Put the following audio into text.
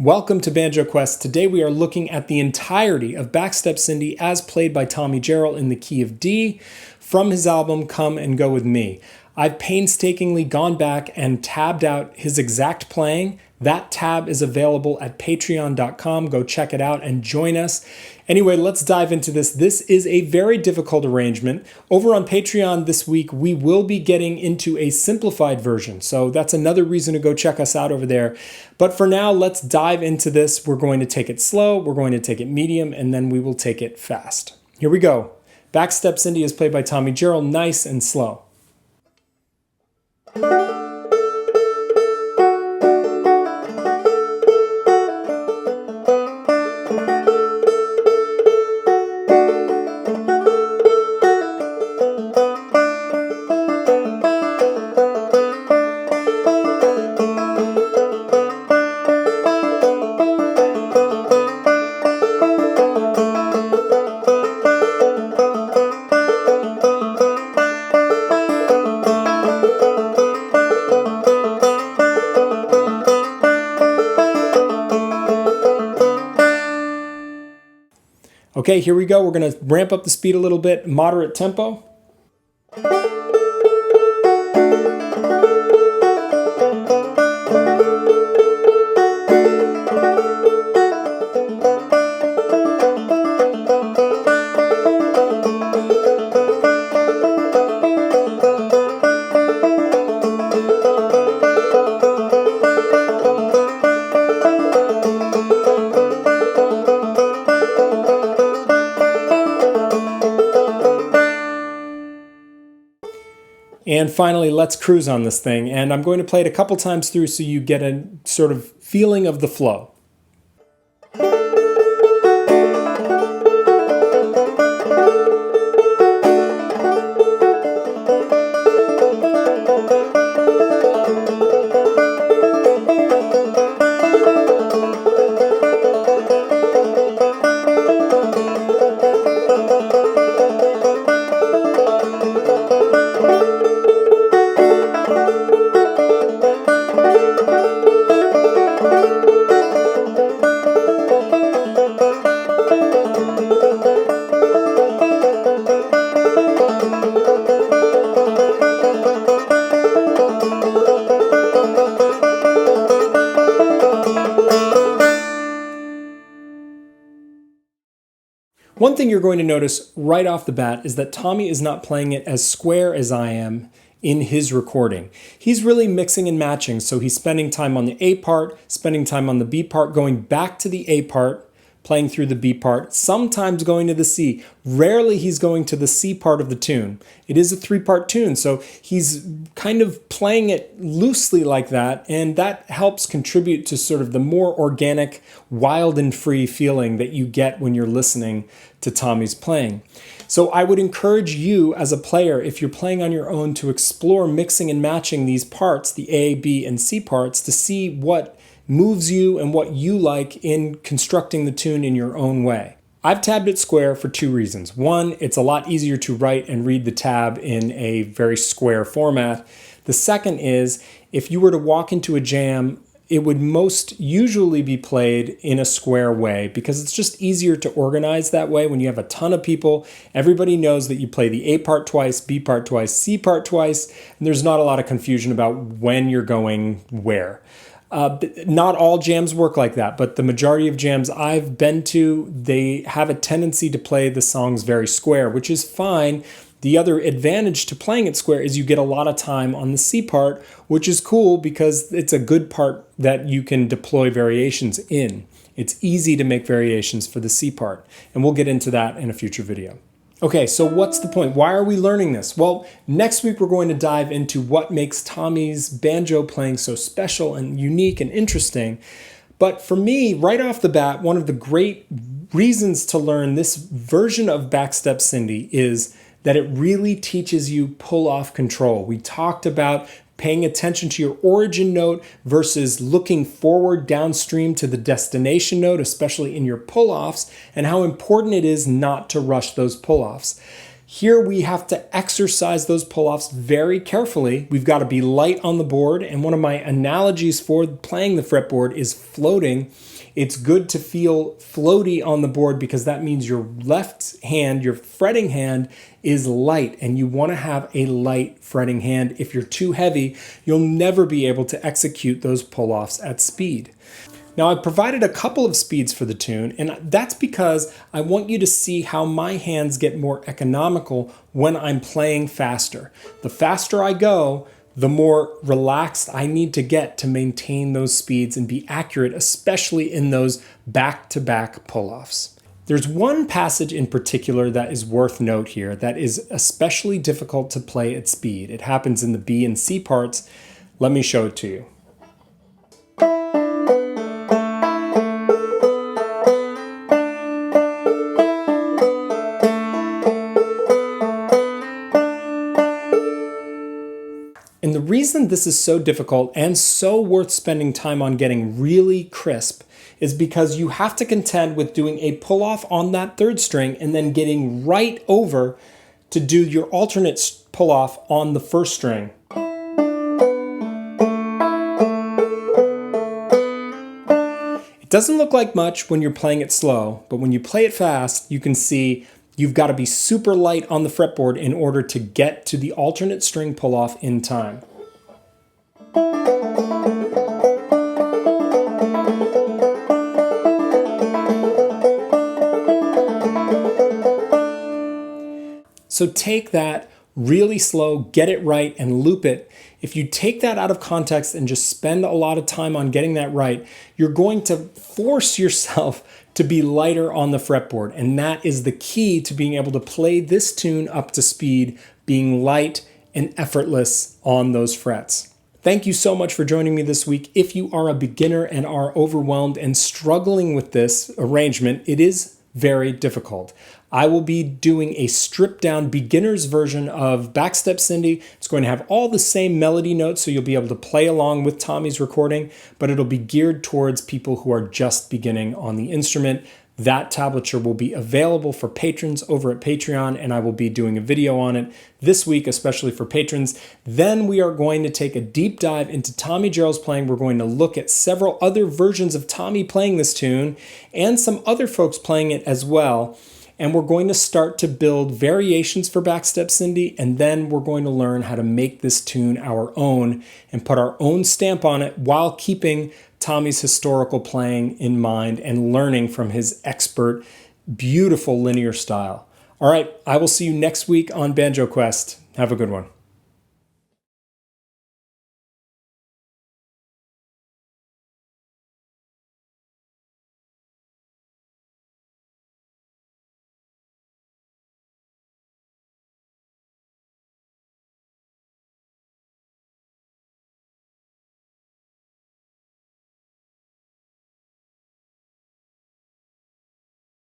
Welcome to Banjo Quest. Today we are looking at the entirety of Backstep Cindy as played by Tommy Jarrell in the key of D from his album Come and Go With Me. I've painstakingly gone back and tabbed out his exact playing. That tab is available at patreon.com. Go check it out and join us. Anyway, let's dive into this. This is a very difficult arrangement. Over on Patreon this week, we will be getting into a simplified version. So that's another reason to go check us out over there. But for now, let's dive into this. We're going to take it slow, we're going to take it medium, and then we will take it fast. Here we go. Backstep Cindy is played by Tommy Jarrell, nice and slow. Okay, here we go. We're going to ramp up the speed a little bit, moderate tempo. And finally, let's cruise on this thing. And I'm going to play it a couple times through so you get a sort of feeling of the flow. One thing you're going to notice right off the bat is that Tommy is not playing it as square as I am in his recording. He's really mixing and matching, so he's spending time on the A part, spending time on the B part, going back to the A part, playing through the B part, sometimes going to the C. Rarely he's going to the C part of the tune. It is a three-part tune, so he's kind of playing it loosely like that, and that helps contribute to sort of the more organic, wild and free feeling that you get when you're listening to Tommy's playing. So I would encourage you as a player, if you're playing on your own, to explore mixing and matching these parts, the A, B, and C parts, to see what moves you and what you like in constructing the tune in your own way. I've tabbed it square for two reasons. One, it's a lot easier to write and read the tab in a very square format. The second is, if you were to walk into a jam, it would most usually be played in a square way because it's just easier to organize that way. When you have a ton of people, everybody knows that you play the A part twice, B part twice, C part twice, and there's not a lot of confusion about when you're going where. Not all jams work like that, but the majority of jams I've been to, they have a tendency to play the songs very square, which is fine. The other advantage to playing it square is you get a lot of time on the C part, which is cool because it's a good part that you can deploy variations in. It's easy to make variations for the C part, and we'll get into that in a future video. Okay, so what's the point? Why are we learning this? Well, next week we're going to dive into what makes Tommy's banjo playing so special and unique and interesting. But for me, right off the bat, one of the great reasons to learn this version of Backstep Cindy is that it really teaches you pull-off control. We talked about paying attention to your origin note versus looking forward downstream to the destination note, especially in your pull-offs, and how important it is not to rush those pull-offs. Here we have to exercise those pull-offs very carefully. We've got to be light on the board, and one of my analogies for playing the fretboard is floating. It's good to feel floaty on the board because that means your left hand, your fretting hand, is light, and you want to have a light fretting hand. If you're too heavy, you'll never be able to execute those pull-offs at speed. Now, I've provided a couple of speeds for the tune, and that's because I want you to see how my hands get more economical when I'm playing faster. The faster I go, the more relaxed I need to get to maintain those speeds and be accurate, especially in those back-to-back pull-offs. There's one passage in particular that is worth note here that is especially difficult to play at speed. It happens in the B and C parts. Let me show it to you. And the reason this is so difficult and so worth spending time on getting really crisp is because you have to contend with doing a pull-off on that third string and then getting right over to do your alternate pull-off on the first string. It doesn't look like much when you're playing it slow, but when you play it fast, you can see you've got to be super light on the fretboard in order to get to the alternate string pull-off in time. So take that really slow, get it right, and loop it. If you take that out of context and just spend a lot of time on getting that right, you're going to force yourself to be lighter on the fretboard. And that is the key to being able to play this tune up to speed, being light and effortless on those frets. Thank you so much for joining me this week. If you are a beginner and are overwhelmed and struggling with this arrangement, it is very difficult. I will be doing a stripped down beginner's version of Backstep Cindy. It's going to have all the same melody notes, so you'll be able to play along with Tommy's recording, but it'll be geared towards people who are just beginning on the instrument. That tablature will be available for patrons over at Patreon, and I will be doing a video on it this week, especially for patrons. Then we are going to take a deep dive into Tommy Jarrell's playing. We're going to look at several other versions of Tommy playing this tune and some other folks playing it as well. And we're going to start to build variations for Backstep Cindy, and then we're going to learn how to make this tune our own and put our own stamp on it while keeping Tommy's historical playing in mind and learning from his expert, beautiful linear style. All right, I will see you next week on Banjo Quest. Have a good one.